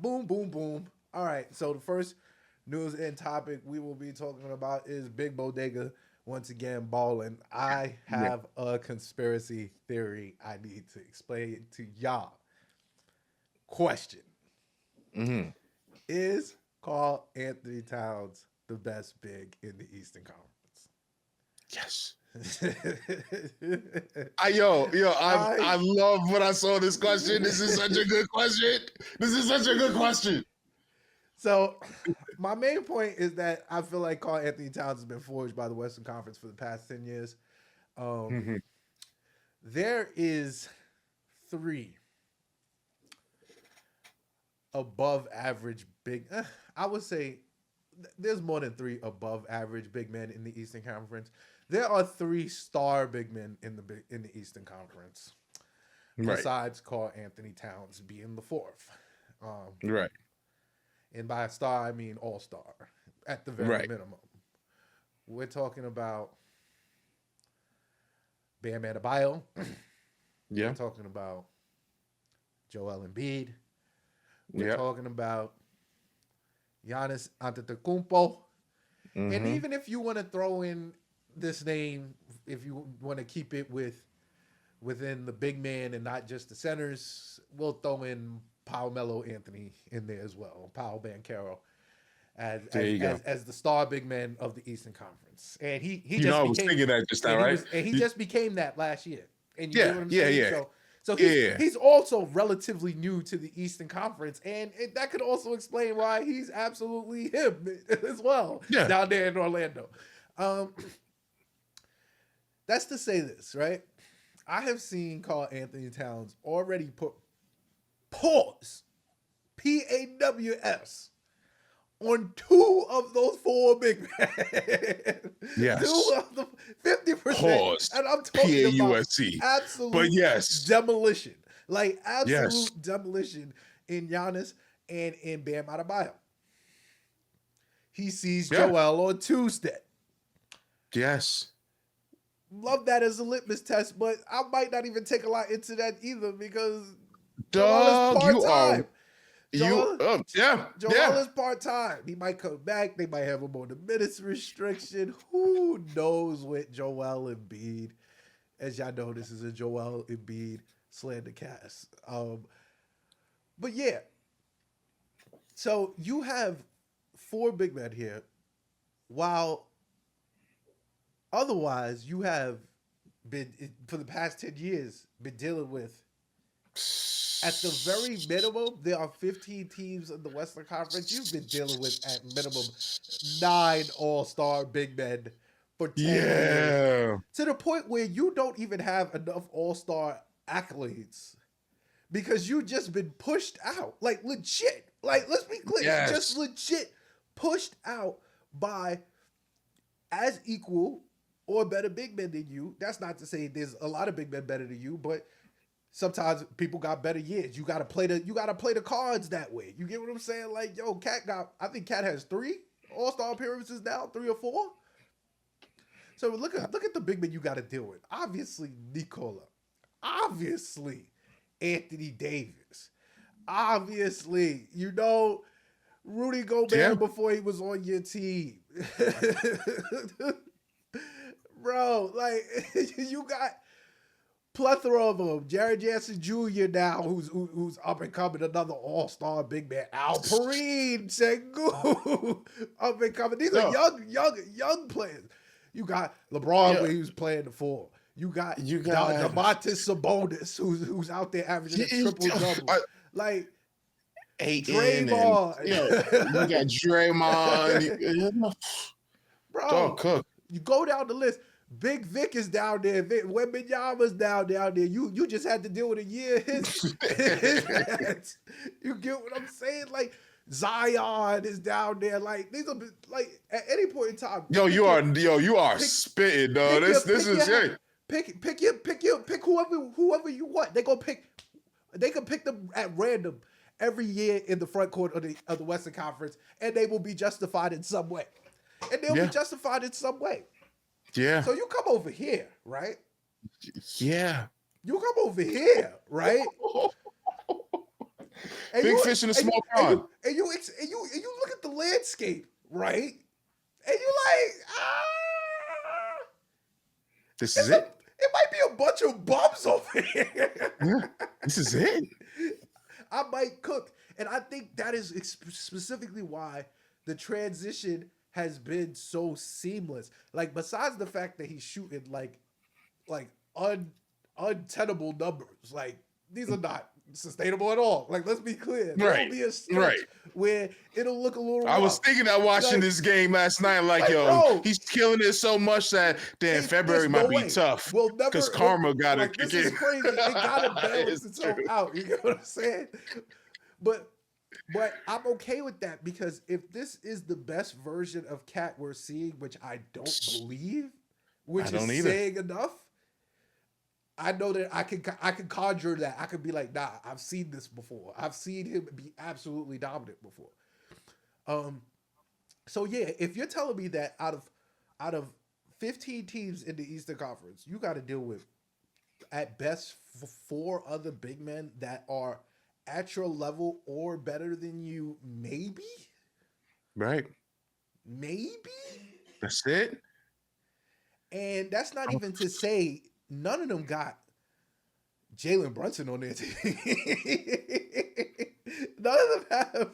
Boom, boom, boom. All right. So the first news and topic we will be talking about is Big Bodega once again balling. I Yeah. have a conspiracy theory I need to explain to y'all. Question: Mm-hmm. Is Carl Anthony Towns the best big in the Eastern Yes. Conference? I I love when I saw this question. This is such a good question. This is such a good question. So, my main point is that I feel like Carl Anthony Towns has been forged by the Western Conference for the past 10 years. Um, Mm-hmm. there is three above average big, I would say there's more than three above average big men in the Eastern Conference. There are three star big men in the Eastern Conference, Right. besides Carl Anthony Towns being the fourth. Um, Right. and by star, I mean all star at the very Right. minimum. We're talking about Bam Adebayo. We're Yeah. talking about Joel Embiid. We're Yeah. talking about Giannis Antetokounmpo. And Mm-hmm. even if you want to throw in this name, if you want to keep it within the big man and not just the centers, we'll throw in Paolo Melo Anthony in there as well. Paolo Banchero as There as you as go. as the star big man of the Eastern Conference. And he You know, just I was became thinking that just now, right? and he You- just became that last year. And you get yeah. what I'm Yeah. saying? Yeah. So Yeah. he's also relatively new to the Eastern Conference, and that could also explain why he's absolutely him as well Yeah. down there in Orlando. Um, that's to say this, right? I have seen Carl Anthony Towns already put pause, PAWS, on two of those four big men. Two Yes. of the 50%. Pause. And I'm talking about PAUSE. But absolute yes. demolition. Like Yes. absolute demolition in Giannis and in Bam Adebayo. He sees Yeah. Joel on Tuesday. Yes. Love that as a litmus test, but I might not even take a lot into that either because Joel is Dog, part you are time. Joel, yeah. Joel Yeah. is part time. He might come back. They might have him on the minutes restriction. Who knows with Joel Embiid? As y'all know, this is a Joel Embiid slander cast. But yeah, so you have four big men here, while otherwise you have been for the past 10 years been dealing with at the very minimum, there are 15 teams in the Western Conference. You've been dealing with at minimum nine all-star big men for 10 years. Yeah. To the point where you don't even have enough all-star accolades because you just been pushed out. Like legit. Like let's be clear, just Yes. legit pushed out by as equal or better big men than you. That's not to say there's a lot of big men better than you, but sometimes people got better years. You gotta play the cards that way. You get what I'm saying? Like, yo, I think Cat has three all-star appearances now, three or four. So look at the big men you gotta deal with. Obviously, Nicola. Obviously, Anthony Davis. Obviously, Rudy Yeah. Gobert before he was on your team. Bro, like you got plethora of them. Jared Jansen Jr. now, who's up and coming, another All Star big man. Alperine Sengun, up and coming. These are No. young players. You got LeBron Yeah. when he was playing the four. You got You got Domantas Sabonis, who's out there averaging a triple double. Like Aiton and you Draymond, got Draymond. Dog bro. Cook. You go down the list. Big Vic is down there. Wembenyama's down there. You just had to deal with a year. His hands. You get what I'm saying? Like Zion is down there. Like these are like at any point in time. You are pick, spitting, though. pick your This pick is your it. pick whoever you want. They can pick them at random every year in the front court of the Western Conference, and they will be justified in some way. And they'll be Yeah. justified in some way. Yeah. So you come over here, right? Yeah. You come over here, right? And Big you fish in a and you small and pond. you and you ex- and you look at the landscape, right? And you like, This is it's a it. it might be a bunch of bums over here. Yeah, this is it. I might cook. And I think that is specifically why the transition has been so seamless. Like, besides the fact that he's shooting like untenable numbers, like these are not sustainable at all. Like, let's be clear. There'll Right, be a stretch right. where it'll look a little I was rough. thinking that watching Like, this game last night, like, like, yo, bro, he's killing it so much that damn there's February no might be way. tough We'll because never karma got to like, kick this is in. crazy. It gotta balance It's itself true. out. You get what I'm saying? But I'm okay with that, because if this is the best version of Cat we're seeing, which I don't believe, which I don't is either. saying enough, I know that I can conjure that. I could be like, nah, I've seen this before. I've seen him be absolutely dominant before. So yeah, if you're telling me that out of 15 teams in the Eastern Conference, you got to deal with at best four other big men that are at your level or better than you, maybe, Right. That's it. and that's not even to say none of them got Jalen Brunson on their team. None of them have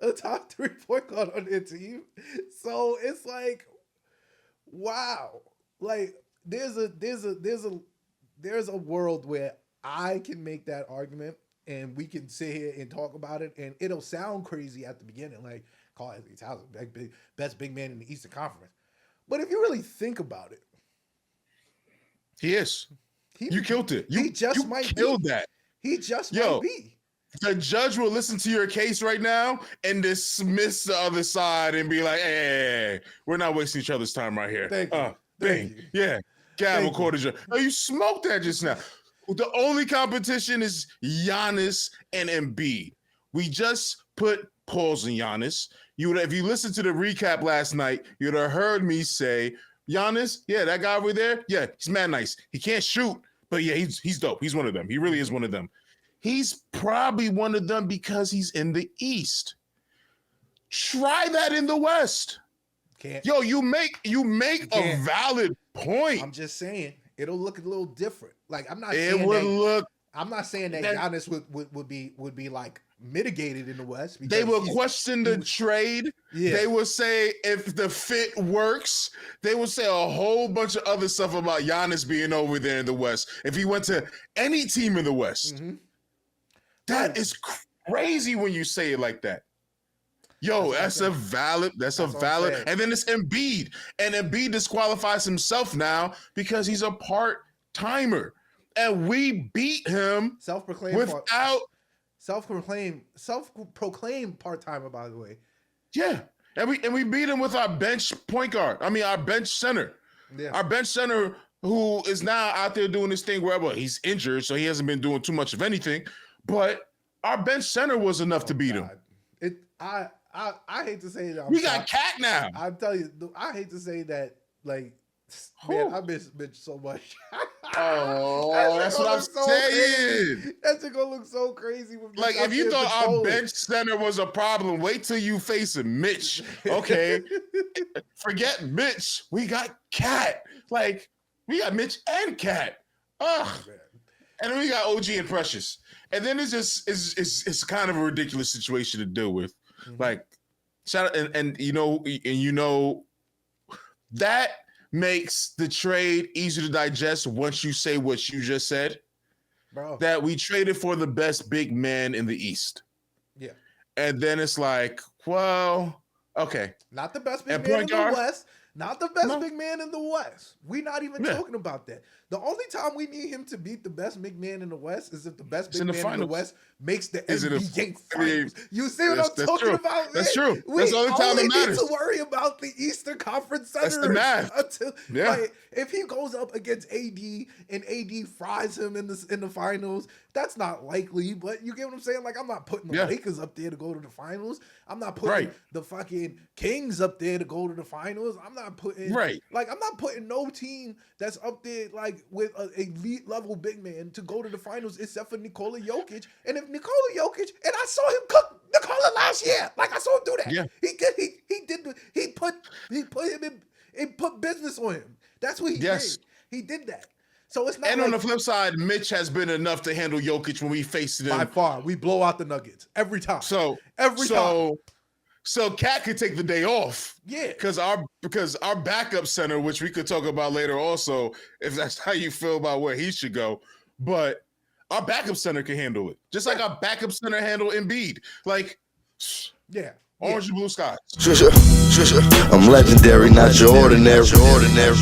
a top 3 point guard on their team. So it's like, wow. Like, there's a world where I can make that argument and we can sit here and talk about it, and it'll sound crazy at the beginning, like Carl Anthony Towns, best big man in the Eastern Conference. But if you really think about it, He is. You killed it. You might killed be. that. He just Yo, might be. The judge will listen to your case right now and dismiss the other side and be like, hey, we're not wasting each other's time right here. Thank you. Bing. Thank you. Yeah. Gavel Thank you. quarter judge. Oh, you smoked that just now. The only competition is Giannis and Embiid. We just put pause on Giannis. If you listened to the recap last night, you'd have heard me say, Giannis, yeah, that guy over there, yeah, he's mad nice. He can't shoot, but yeah, he's dope. He's one of them. He really is one of them. He's probably one of them because he's in the East. Try that in the West. Can't. Yo, you make a valid point. I'm just saying it'll look a little different. Like, I'm not saying that Giannis would be like mitigated in the West. They will question the trade. Yeah. They will say if the fit works. They will say a whole bunch of other stuff about Giannis being over there in the West. If he went to any team in the West. Mm-hmm. That is crazy when you say it like that. Yo, that's a valid, and then it's Embiid. And Embiid disqualifies himself now because he's a part-timer. And we beat him self-proclaimed part-timer, by the way. Yeah. And we beat him with our bench point guard. I mean, our bench center. Yeah. Our bench center, who is now out there doing this thing where, well, he's injured, so he hasn't been doing too much of anything. But our bench center was enough to beat him. I hate to say that. We got Cat now. I'm telling you, I hate to say that. Like, man, I miss Mitch so much. That's what I'm saying. That's gonna look so crazy. With like, if you thought our bench center was a problem, wait till you face Mitch. Okay, forget Mitch. We got Cat. Like, we got Mitch and Cat. Ugh. And then we got OG and Precious. And then it's kind of a ridiculous situation to deal with. Mm-hmm. Like, shout out, and you know that makes the trade easier to digest once you say what you just said. Bro. That we traded for the best big man in the East. Yeah. And then it's like, well, okay. Not the best big man in the West. Not the best big man in the West. We're not even talking about that. The only time we need him to beat the best big man in the West is if the best big man in the West makes the NBA Finals. You see what I'm talking about? That's true. That's the only time it matters. We need to worry about the Eastern Conference Centers. That's the math. Like, if he goes up against AD and AD fries him in the finals, that's not likely. But you get what I'm saying? Like, I'm not putting the Lakers up there to go to the finals. I'm not putting the fucking Kings up there to go to the finals. I'm not putting Right. like I'm not putting no team that's up there like with an elite level big man to go to the finals except for Nikola Jokic. And if Nikola Jokic, and I saw him cook Nikola last year, like I saw him do that. Yeah. He put him in put business on him. That's what he Yes. did. He did that. So it's not. And like, on the flip side, Mitch has been enough to handle Jokic when we faced him. by far, we blow out the Nuggets every time. Every time. So Cat could take the day off. Yeah. Because our backup center, which we could talk about later also, if that's how you feel about where he should go. But our backup center can handle it. Just like our backup center handle Embiid. Like, yeah. Orange and blue skies. I'm legendary, not your ordinary. Legendary.